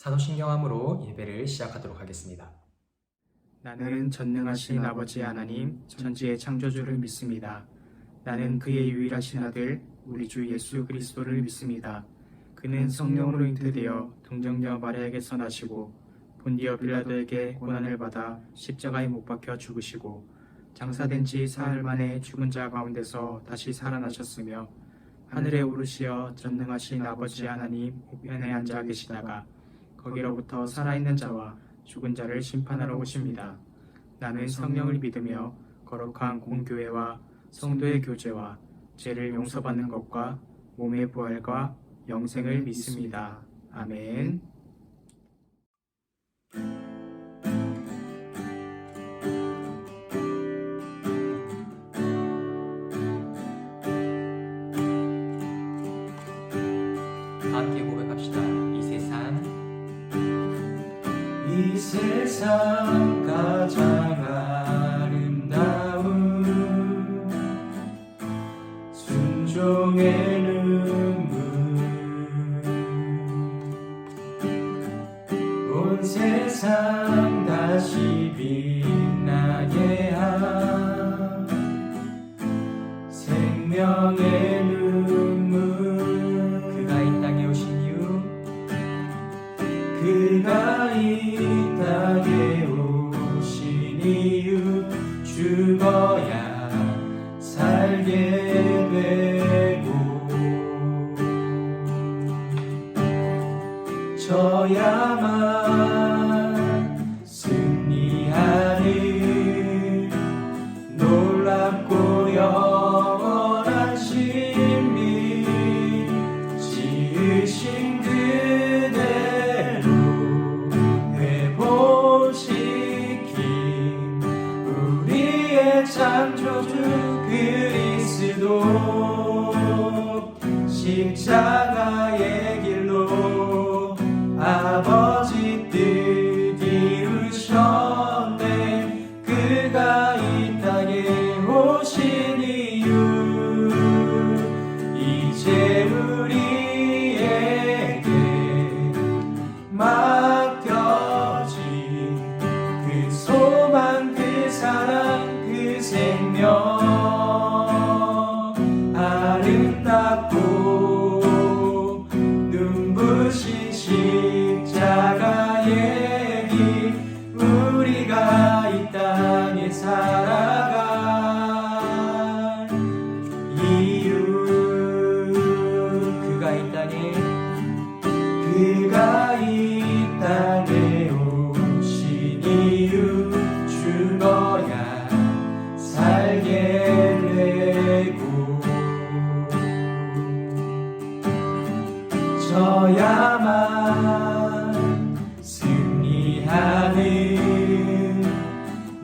사도신경함으로 예배를 시작하도록 하겠습니다. 나는 전능하신 아버지 하나님 천지의 창조주를 믿습니다. 나는 그의 유일하신 아들 우리 주 예수 그리스도를 믿습니다. 그는 성령으로 잉태되어 동정녀 마리아에게서 나시고 본디어 빌라도에게 고난을 받아 십자가에 못 박혀 죽으시고 장사된 지 사흘 만에 죽은 자 가운데서 다시 살아나셨으며 하늘에 오르시어 전능하신 아버지 하나님 우편에 앉아 계시다가 거기로부터 살아있는 자와 죽은 자를 심판하러 오십니다. 나는 성령을 믿으며 거룩한 공교회와 성도의 교제와 죄를 용서받는 것과 몸의 부활과 영생을 믿습니다. 아멘. 함께 고백합시다. 이 세상 가장 아름다운 순종의 눈물 온 세상 다시 빛나게 한 생명의 눈물 그가 이 땅에 오신 이유 그가 이 땅에 오신 이유 죽어야 살게 되고 져야만 승리하는 놀랍고 영원한 신비 지으신 그대로 회복시킨 우리의 창조주 그리스도 십자가의 길로 아버지 뜻 이루셨네 그가 이 땅에 오신 이유 이제 우리에게 맡겨진 그 소망 그 사랑 그 생명 아름답고 눈부신 십자가의 길 우리가 이 땅에 살아갈 이유 그가 이 땅에 오신 이유 죽어야 살게 되고 져야만 승리하는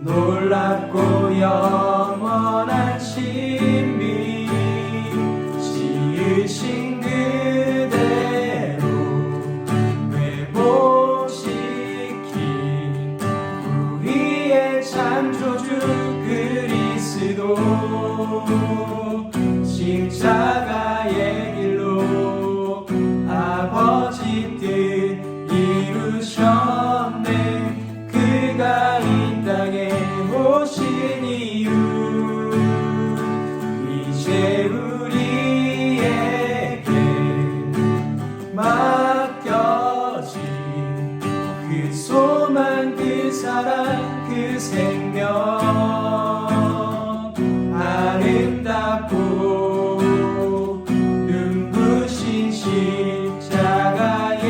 놀랍고 영원한 신비 지으신 그대로 회복시킨 우리의 창조주 그리스도 십자가의 길로 아버지 뜻 이루셨네 그가 이 땅에 오신 이유 이제 우리에게 맡겨진 그 소망 그 사랑 그 생명 아름답고 눈부신 십자가의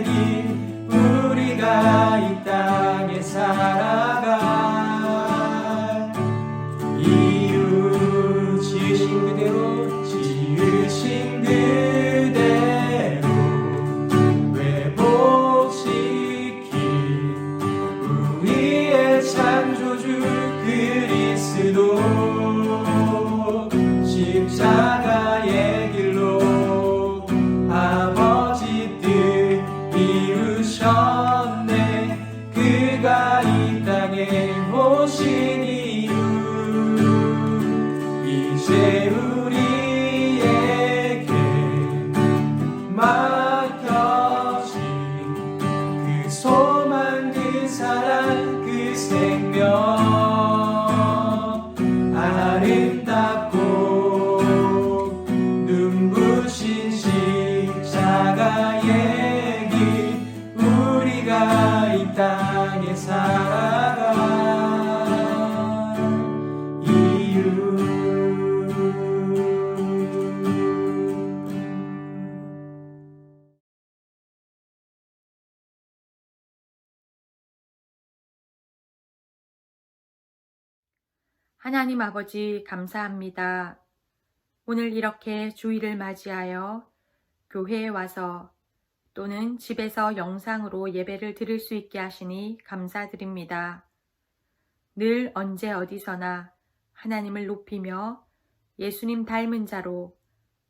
길 우리가 이 땅에 살아갈 이유 지으신 그대로 회복시킨 우리의 창조주 하나님 아버지 감사합니다. 오늘 이렇게 주일을 맞이하여 교회에 와서 또는 집에서 영상으로 예배를 드릴 수 있게 하시니 감사드립니다. 늘 언제 어디서나 하나님을 높이며 예수님 닮은 자로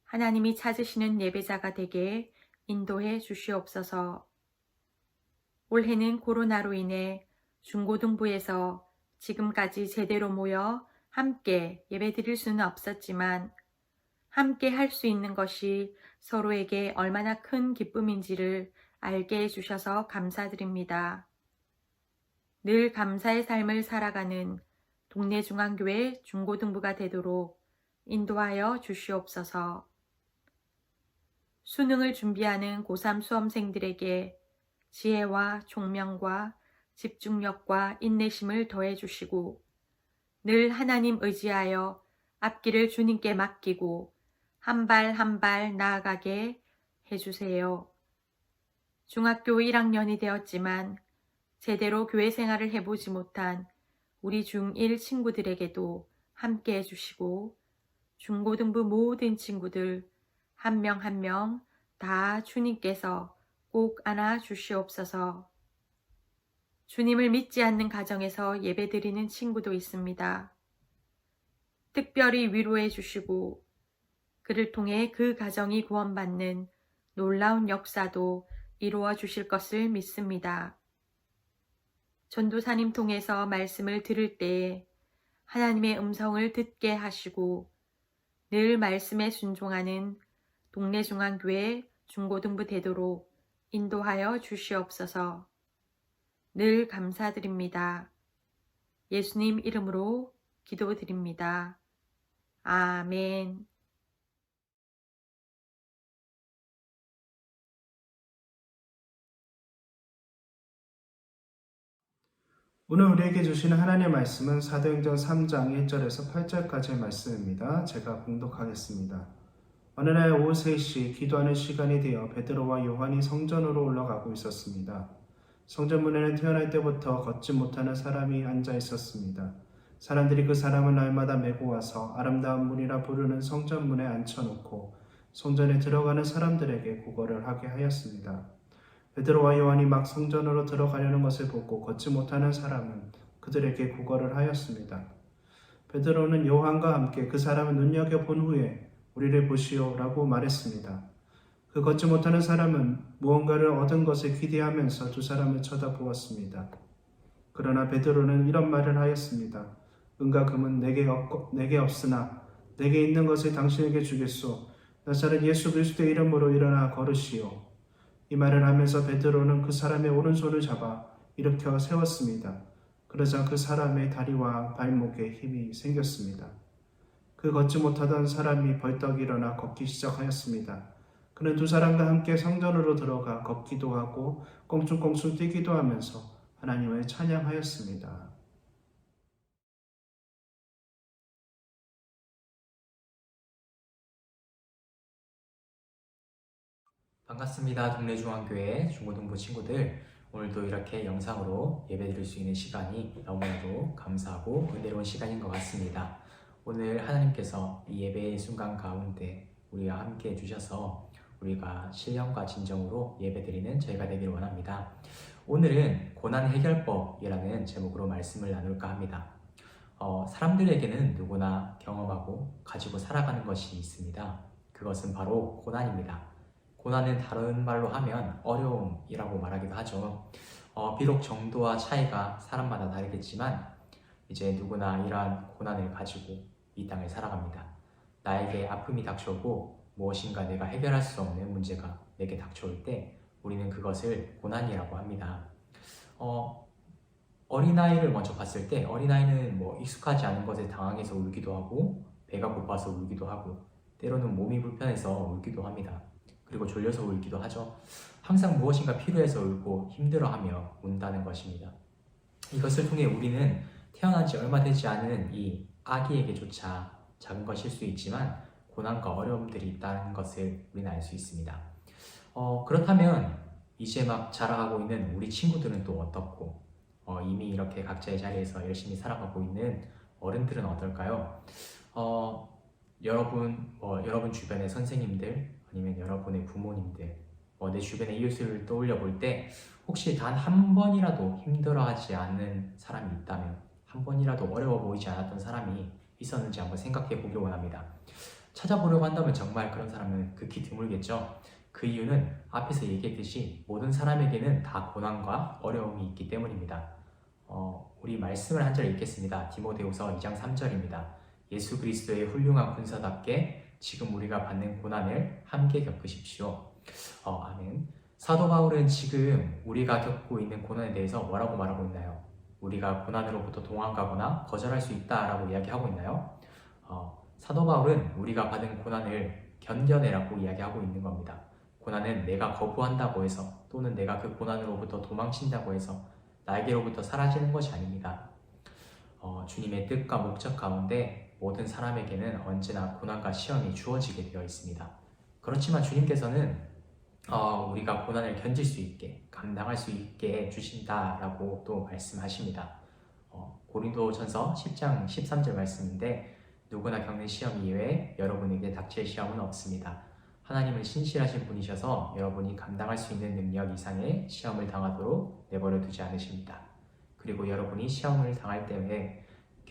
하나님이 찾으시는 예배자가 되게 인도해 주시옵소서. 올해는 코로나로 인해 중고등부에서 지금까지 제대로 모여 함께 예배드릴 수는 없었지만 함께 할 수 있는 것이 서로에게 얼마나 큰 기쁨인지를 알게 해주셔서 감사드립니다. 늘 감사의 삶을 살아가는 동네 중앙교회 중고등부가 되도록 인도하여 주시옵소서. 수능을 준비하는 고3 수험생들에게 지혜와 총명과 집중력과 인내심을 더해 주시고 늘 하나님 의지하여 앞길을 주님께 맡기고 한 발 한 발 나아가게 해주세요. 중학교 1학년이 되었지만 제대로 교회 생활을 해보지 못한 우리 중1 친구들에게도 함께 해주시고 중고등부 모든 친구들 한 명 한 명 다 주님께서 꼭 안아 주시옵소서. 주님을 믿지 않는 가정에서 예배드리는 친구도 있습니다. 특별히 위로해 주시고 그를 통해 그 가정이 구원받는 놀라운 역사도 이루어 주실 것을 믿습니다. 전도사님 통해서 말씀을 들을 때에 하나님의 음성을 듣게 하시고 늘 말씀에 순종하는 동네 중앙교회 중고등부 되도록 인도하여 주시옵소서. 늘 감사드립니다. 예수님 이름으로 기도드립니다. 아멘. 오늘 우리에게 주시는 하나님의 말씀은 사도행전 3장 1절에서 8절까지의 말씀입니다. 제가 봉독하겠습니다. 어느 날 오후 3시 기도하는 시간이 되어 베드로와 요한이 성전으로 올라가고 있었습니다. 성전 문에는 태어날 때부터 걷지 못하는 사람이 앉아 있었습니다. 사람들이 그 사람을 날마다 메고 와서 아름다운 문이라 부르는 성전 문에 앉혀놓고 성전에 들어가는 사람들에게 구걸을 하게 하였습니다. 베드로와 요한이 막 성전으로 들어가려는 것을 보고 걷지 못하는 사람은 그들에게 구걸을 하였습니다. 베드로는 요한과 함께 그 사람을 눈여겨본 후에 우리를 보시오 라고 말했습니다. 그 걷지 못하는 사람은 무언가를 얻은 것을 기대하면서 두 사람을 쳐다보았습니다. 그러나 베드로는 이런 말을 하였습니다. 은과 금은 내게 없으나 내게 있는 것을 당신에게 주겠소. 나사렛 예수 그리스도의 이름으로 일어나 걸으시오. 이 말을 하면서 베드로는 그 사람의 오른손을 잡아 일으켜 세웠습니다. 그러자 그 사람의 다리와 발목에 힘이 생겼습니다. 그 걷지 못하던 사람이 벌떡 일어나 걷기 시작하였습니다. 그는 두 사람과 함께 성전으로 들어가 걷기도 하고 껑충껑충 뛰기도 하면서 하나님을 찬양하였습니다. 반갑습니다. 동네 중앙교회 중고등부 친구들. 오늘도 이렇게 영상으로 예배드릴 수 있는 시간이 너무나도 감사하고 은혜로운 시간인 것 같습니다. 오늘 하나님께서 이 예배의 순간 가운데 우리와 함께 해주셔서 우리가 신령과 진정으로 예배드리는 저희가 되기를 원합니다. 오늘은 고난 해결법이라는 제목으로 말씀을 나눌까 합니다. 사람들에게는 누구나 경험하고 가지고 살아가는 것이 있습니다. 그것은 바로 고난입니다. 고난은 다른 말로 하면 어려움이라고 말하기도 하죠. 비록 정도와 차이가 사람마다 다르겠지만 이제 누구나 이러한 고난을 가지고 이 땅을 살아갑니다. 나에게 아픔이 닥쳐오고 무엇인가 내가 해결할 수 없는 문제가 내게 닥쳐올 때 우리는 그것을 고난이라고 합니다. 어린아이를 먼저 봤을 때 어린아이는 익숙하지 않은 것에 당황해서 울기도 하고 배가 고파서 울기도 하고 때로는 몸이 불편해서 울기도 합니다. 그리고 졸려서 울기도 하죠. 항상 무엇인가 필요해서 울고 힘들어하며 운다는 것입니다. 이것을 통해 우리는 태어난 지 얼마 되지 않은 이 아기에게조차 작은 것일 수 있지만 고난과 어려움들이 있다는 것을 우리는 알 수 있습니다. 그렇다면 이제 막 자라가고 있는 우리 친구들은 또 어떻고 이미 이렇게 각자의 자리에서 열심히 살아가고 있는 어른들은 어떨까요? 여러분 주변의 선생님들 아니면 여러분의 부모님들, 내 주변의 이웃을 떠올려 볼 때 혹시 단 한 번이라도 힘들어하지 않는 사람이 있다면, 한 번이라도 어려워 보이지 않았던 사람이 있었는지 한번 생각해 보길 원합니다. 찾아보려고 한다면 정말 그런 사람은 극히 드물겠죠. 그 이유는 앞에서 얘기했듯이 모든 사람에게는 다 고난과 어려움이 있기 때문입니다. 우리 말씀을 한 절 읽겠습니다. 디모데후서 2장 3절입니다. 예수 그리스도의 훌륭한 군사답게 지금 우리가 받는 고난을 함께 겪으십시오. 아멘. 사도 바울은 지금 우리가 겪고 있는 고난에 대해서 뭐라고 말하고 있나요? 우리가 고난으로부터 도망가거나 거절할 수 있다라고 이야기하고 있나요? 사도 바울은 우리가 받은 고난을 견뎌내라고 이야기하고 있는 겁니다. 고난은 내가 거부한다고 해서, 또는 내가 그 고난으로부터 도망친다고 해서 나에게로부터 사라지는 것이 아닙니다. 주님의 뜻과 목적 가운데 모든 사람에게는 언제나 고난과 시험이 주어지게 되어 있습니다. 그렇지만 주님께서는 우리가 고난을 견딜 수 있게, 감당할 수 있게 주신다라고 또 말씀하십니다. 고린도전서 10장 13절 말씀인데, 누구나 겪는 시험 이외에 여러분에게 닥칠 시험은 없습니다. 하나님은 신실하신 분이셔서 여러분이 감당할 수 있는 능력 이상의 시험을 당하도록 내버려 두지 않으십니다. 그리고 여러분이 시험을 당할 때에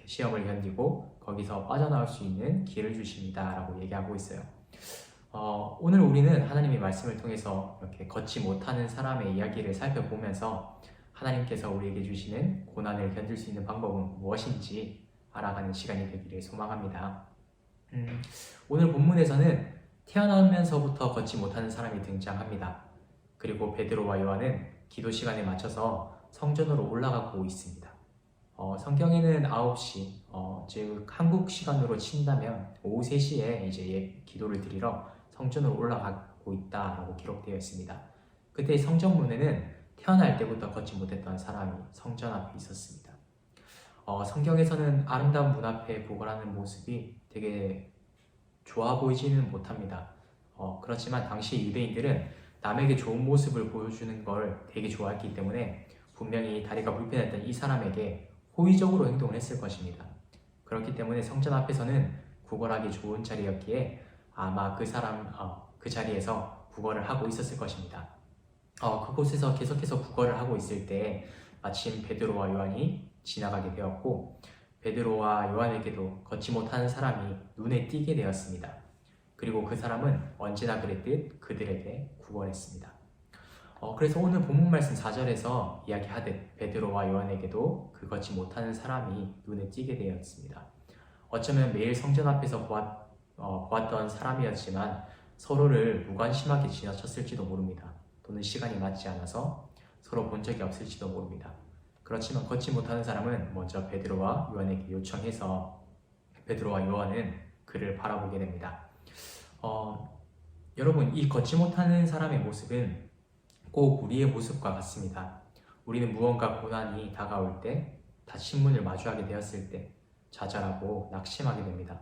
시험을 견디고 거기서 빠져나올 수 있는 길을 주십니다 라고 얘기하고 있어요. 오늘 우리는 하나님의 말씀을 통해서 이렇게 걷지 못하는 사람의 이야기를 살펴보면서 하나님께서 우리에게 주시는 고난을 견딜 수 있는 방법은 무엇인지 알아가는 시간이 되기를 소망합니다. 오늘 본문에서는 태어나면서부터 걷지 못하는 사람이 등장합니다. 그리고 베드로와 요한은 기도 시간에 맞춰서 성전으로 올라가고 있습니다. 성경에는 9시, 즉 한국 시간으로 친다면 오후 3시에 이제 기도를 드리러 성전으로 올라가고 있다라고 기록되어 있습니다. 그때 성전문에는 태어날 때부터 걷지 못했던 사람이 성전 앞에 있었습니다. 성경에서는 아름다운 문 앞에 구걸하는 모습이 되게 좋아 보이지는 못합니다. 그렇지만 당시 유대인들은 남에게 좋은 모습을 보여주는 걸 되게 좋아했기 때문에 분명히 다리가 불편했던 이 사람에게 호의적으로 행동을 했을 것입니다. 그렇기 때문에 성전 앞에서는 구걸하기 좋은 자리였기에 아마 그 자리에서 구걸을 하고 있었을 것입니다. 그곳에서 계속해서 구걸을 하고 있을 때 마침 베드로와 요한이 지나가게 되었고, 베드로와 요한에게도 걷지 못하는 사람이 눈에 띄게 되었습니다. 그리고 그 사람은 언제나 그랬듯 그들에게 구걸했습니다. 그래서 오늘 본문 말씀 4절에서 이야기하듯 베드로와 요한에게도 그 걷지 못하는 사람이 눈에 띄게 되었습니다. 어쩌면 매일 성전 앞에서 보았던 사람이었지만 서로를 무관심하게 지나쳤을지도 모릅니다. 또는 시간이 맞지 않아서 서로 본 적이 없을지도 모릅니다. 그렇지만 걷지 못하는 사람은 먼저 베드로와 요한에게 요청해서 베드로와 요한은 그를 바라보게 됩니다. 여러분, 이 걷지 못하는 사람의 모습은 꼭 우리의 모습과 같습니다. 우리는 무언가 고난이 다가올 때, 닫힌 문을 마주하게 되었을 때 좌절하고 낙심하게 됩니다.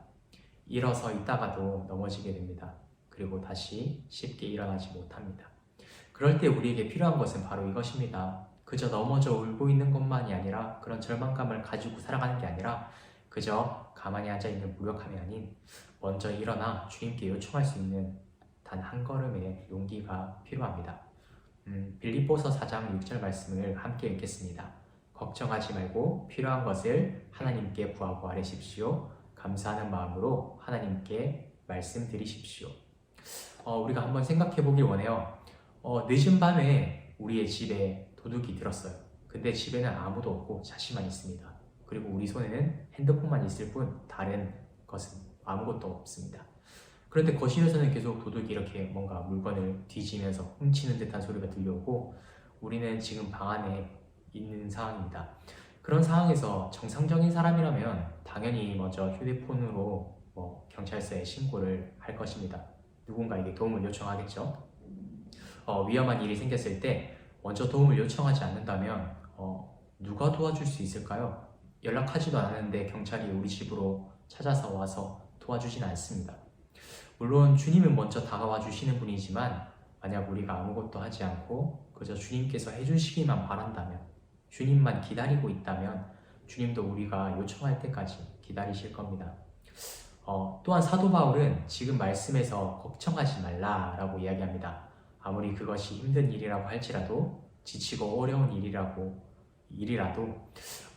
일어서 있다가도 넘어지게 됩니다. 그리고 다시 쉽게 일어나지 못합니다. 그럴 때 우리에게 필요한 것은 바로 이것입니다. 그저 넘어져 울고 있는 것만이 아니라, 그런 절망감을 가지고 살아가는 게 아니라 그저 가만히 앉아있는 무력함이 아닌 먼저 일어나 주님께 요청할 수 있는 단 한 걸음의 용기가 필요합니다. 빌립보서 4장 6절 말씀을 함께 읽겠습니다. 걱정하지 말고 필요한 것을 하나님께 구하고 아뢰십시오. 감사하는 마음으로 하나님께 말씀드리십시오. 우리가 한번 생각해 보길 원해요. 늦은 밤에 우리의 집에 도둑이 들었어요. 근데 집에는 아무도 없고 자신만 있습니다. 그리고 우리 손에는 핸드폰만 있을 뿐 다른 것은 아무것도 없습니다. 그런데 거실에서는 계속 도둑이 이렇게 뭔가 물건을 뒤지면서 훔치는 듯한 소리가 들려오고, 우리는 지금 방 안에 있는 상황입니다. 그런 상황에서 정상적인 사람이라면 당연히 먼저 휴대폰으로 경찰서에 신고를 할 것입니다. 누군가에게 도움을 요청하겠죠. 위험한 일이 생겼을 때 먼저 도움을 요청하지 않는다면 누가 도와줄 수 있을까요? 연락하지도 않았는데 경찰이 우리 집으로 찾아서 와서 도와주진 않습니다. 물론 주님은 먼저 다가와 주시는 분이지만, 만약 우리가 아무것도 하지 않고 그저 주님께서 해주시기만 바란다면, 주님만 기다리고 있다면 주님도 우리가 요청할 때까지 기다리실 겁니다. 또한 사도 바울은 지금 말씀에서 걱정하지 말라라고 이야기합니다. 아무리 그것이 힘든 일이라고 할지라도 지치고 어려운 일이라도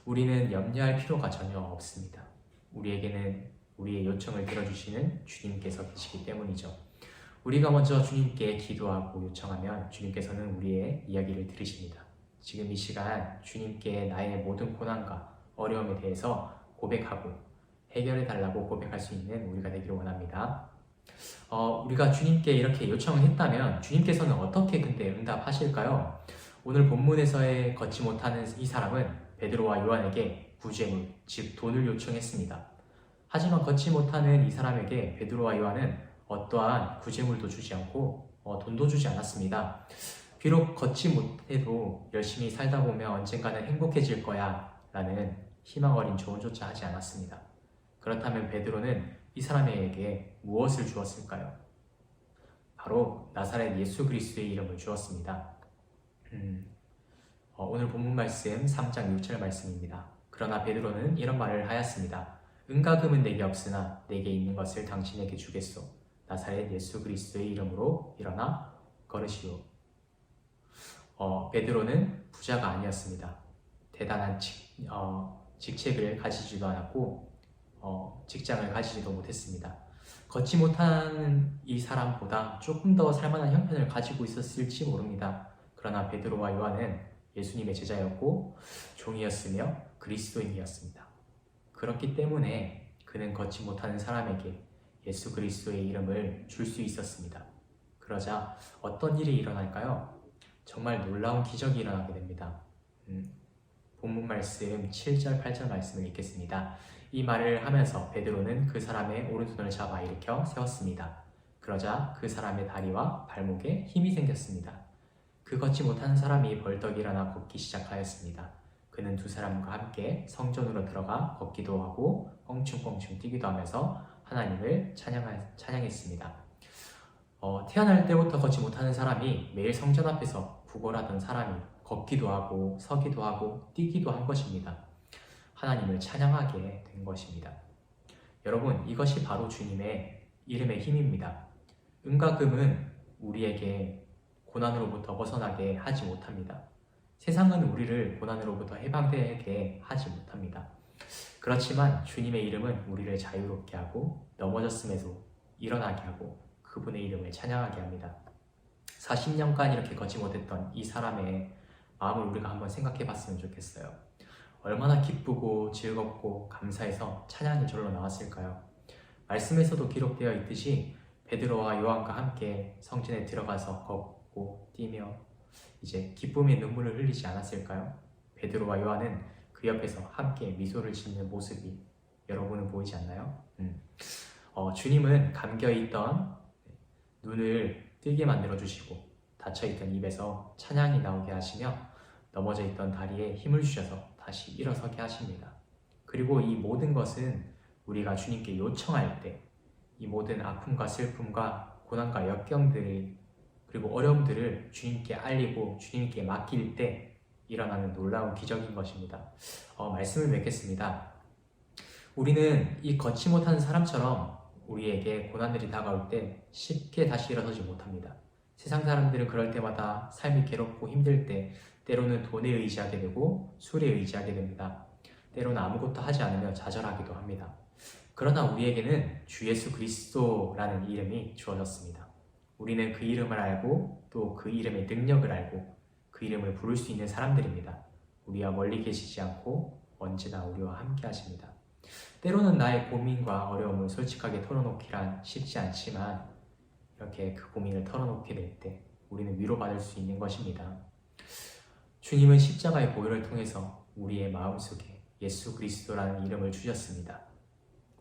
우리는 염려할 필요가 전혀 없습니다. 우리에게는 우리의 요청을 들어주시는 주님께서 계시기 때문이죠. 우리가 먼저 주님께 기도하고 요청하면 주님께서는 우리의 이야기를 들으십니다. 지금 이 시간 주님께 나의 모든 고난과 어려움에 대해서 고백하고 해결해달라고 고백할 수 있는 우리가 되기를 원합니다. 우리가 주님께 이렇게 요청을 했다면 주님께서는 어떻게 근데 응답하실까요? 오늘 본문에서의 걷지 못하는 이 사람은 베드로와 요한에게 구제물, 즉 돈을 요청했습니다. 하지만 걷지 못하는 이 사람에게 베드로와 요한은 어떠한 구제물도 주지 않고 돈도 주지 않았습니다. 비록 걷지 못해도 열심히 살다 보면 언젠가는 행복해질 거야 라는 희망 어린 조언조차 하지 않았습니다. 그렇다면 베드로는 이 사람에게 무엇을 주었을까요? 바로 나사렛 예수 그리스도의 이름을 주었습니다. 오늘 본문 말씀 3장 6절 말씀입니다. 그러나 베드로는 이런 말을 하였습니다. 은과 금은 내게 없으나 내게 있는 것을 당신에게 주겠소. 나사렛 예수 그리스도의 이름으로 일어나 걸으시오. 베드로는 부자가 아니었습니다. 대단한 직책을 가지지도 않았고 직장을 가지지도 못했습니다. 걷지 못하는 이 사람보다 조금 더 살만한 형편을 가지고 있었을지 모릅니다. 그러나 베드로와 요한은 예수님의 제자였고 종이었으며 그리스도인이었습니다. 그렇기 때문에 그는 걷지 못하는 사람에게 예수 그리스도의 이름을 줄 수 있었습니다. 그러자 어떤 일이 일어날까요? 정말 놀라운 기적이 일어나게 됩니다. 본문 말씀 7절 8절 말씀을 읽겠습니다. 이 말을 하면서 베드로는 그 사람의 오른손을 잡아 일으켜 세웠습니다. 그러자 그 사람의 다리와 발목에 힘이 생겼습니다. 그 걷지 못하는 사람이 벌떡 일어나 걷기 시작하였습니다. 그는 두 사람과 함께 성전으로 들어가 걷기도 하고 껑충껑충 뛰기도 하면서 하나님을 찬양했습니다. 태어날 때부터 걷지 못하는 사람이 매일 성전 앞에서 구걸하던 사람이 걷기도 하고 서기도 하고 뛰기도 한 것입니다. 하나님을 찬양하게 된 것입니다. 여러분, 이것이 바로 주님의 이름의 힘입니다. 은과 금은 우리에게 고난으로부터 벗어나게 하지 못합니다. 세상은 우리를 고난으로부터 해방되게 하지 못합니다. 그렇지만 주님의 이름은 우리를 자유롭게 하고 넘어졌음에도 일어나게 하고 그분의 이름을 찬양하게 합니다. 40년간 이렇게 걷지 못했던 이 사람의 마음을 우리가 한번 생각해 봤으면 좋겠어요. 얼마나 기쁘고 즐겁고 감사해서 찬양이 절로 나왔을까요? 말씀에서도 기록되어 있듯이 베드로와 요한과 함께 성전에 들어가서 걷고 뛰며 이제 기쁨의 눈물을 흘리지 않았을까요? 베드로와 요한은 그 옆에서 함께 미소를 짓는 모습이 여러분은 보이지 않나요? 주님은 감겨있던 눈을 뜨게 만들어 주시고 닫혀있던 입에서 찬양이 나오게 하시며 넘어져 있던 다리에 힘을 주셔서 다시 일어서게 하십니다. 그리고 이 모든 것은 우리가 주님께 요청할 때 이 모든 아픔과 슬픔과 고난과 역경들 그리고 어려움들을 주님께 알리고 주님께 맡길 때 일어나는 놀라운 기적인 것입니다. 말씀을 맺겠습니다. 우리는 이 걷지 못하는 사람처럼 우리에게 고난들이 다가올 때 쉽게 다시 일어서지 못합니다. 세상 사람들은 그럴 때마다 삶이 괴롭고 힘들 때 때로는 돈에 의지하게 되고 술에 의지하게 됩니다. 때로는 아무것도 하지 않으며 좌절하기도 합니다. 그러나 우리에게는 주 예수 그리스도라는 이름이 주어졌습니다. 우리는 그 이름을 알고 또 그 이름의 능력을 알고 그 이름을 부를 수 있는 사람들입니다. 우리와 멀리 계시지 않고 언제나 우리와 함께 하십니다. 때로는 나의 고민과 어려움을 솔직하게 털어놓기란 쉽지 않지만 이렇게 그 고민을 털어놓게 될 때 우리는 위로받을 수 있는 것입니다. 주님은 십자가의 보혈을 통해서 우리의 마음속에 예수 그리스도라는 이름을 주셨습니다.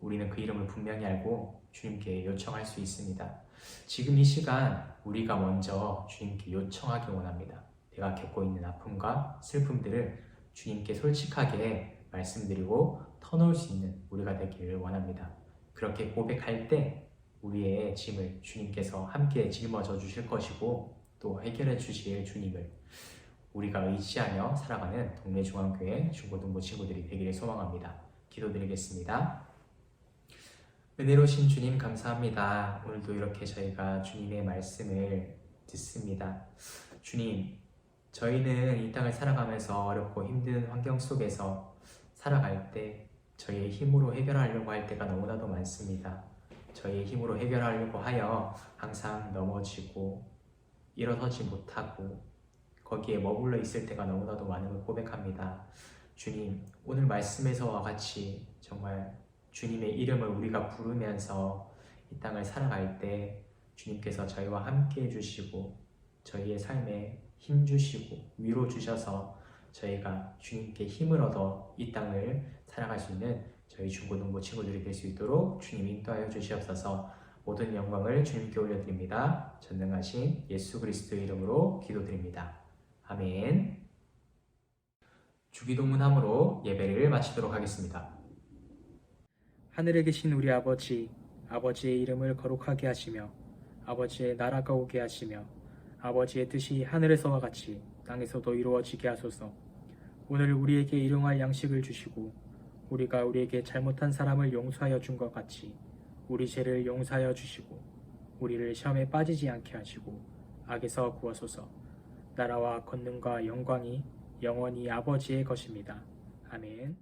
우리는 그 이름을 분명히 알고 주님께 요청할 수 있습니다. 지금 이 시간 우리가 먼저 주님께 요청하기 원합니다. 내가 겪고 있는 아픔과 슬픔들을 주님께 솔직하게 말씀드리고 터놓을 수 있는 우리가 되기를 원합니다. 그렇게 고백할 때 우리의 짐을 주님께서 함께 짊어져 주실 것이고 또 해결해 주실 주님을 우리가 의지하며 살아가는 동네중앙교회 중고등부 친구들이 되기를 소망합니다. 기도드리겠습니다. 은혜로우신 주님 감사합니다. 오늘도 이렇게 저희가 주님의 말씀을 듣습니다. 주님, 저희는 이 땅을 살아가면서 어렵고 힘든 환경 속에서 살아갈 때 저희의 힘으로 해결하려고 할 때가 너무나도 많습니다. 저희의 힘으로 해결하려고 하여 항상 넘어지고 일어서지 못하고 거기에 머물러 있을 때가 너무나도 많은 걸 고백합니다. 주님, 오늘 말씀에서와 같이 정말 주님의 이름을 우리가 부르면서 이 땅을 살아갈 때 주님께서 저희와 함께 해주시고 저희의 삶에 힘 주시고 위로 주셔서 저희가 주님께 힘을 얻어 이 땅을 살아갈 수 있는 저희 중고등부 친구들이 될 수 있도록 주님 인도하여 주시옵소서. 모든 영광을 주님께 올려드립니다. 전능하신 예수 그리스도의 이름으로 기도드립니다. 아멘. 주기도문함으로 예배를 마치도록 하겠습니다. 하늘에 계신 우리 아버지, 아버지의 이름을 거룩하게 하시며 아버지의 나라가 오게 하시며 아버지의 뜻이 하늘에서와 같이 땅에서도 이루어지게 하소서. 오늘 우리에게 일용할 양식을 주시고 우리가 우리에게 잘못한 사람을 용서하여 준 것 같이 우리 죄를 용서하여 주시고 우리를 시험에 빠지지 않게 하시고 악에서 구하소서. 나라와 권능과 영광이 영원히 아버지의 것입니다. 아멘.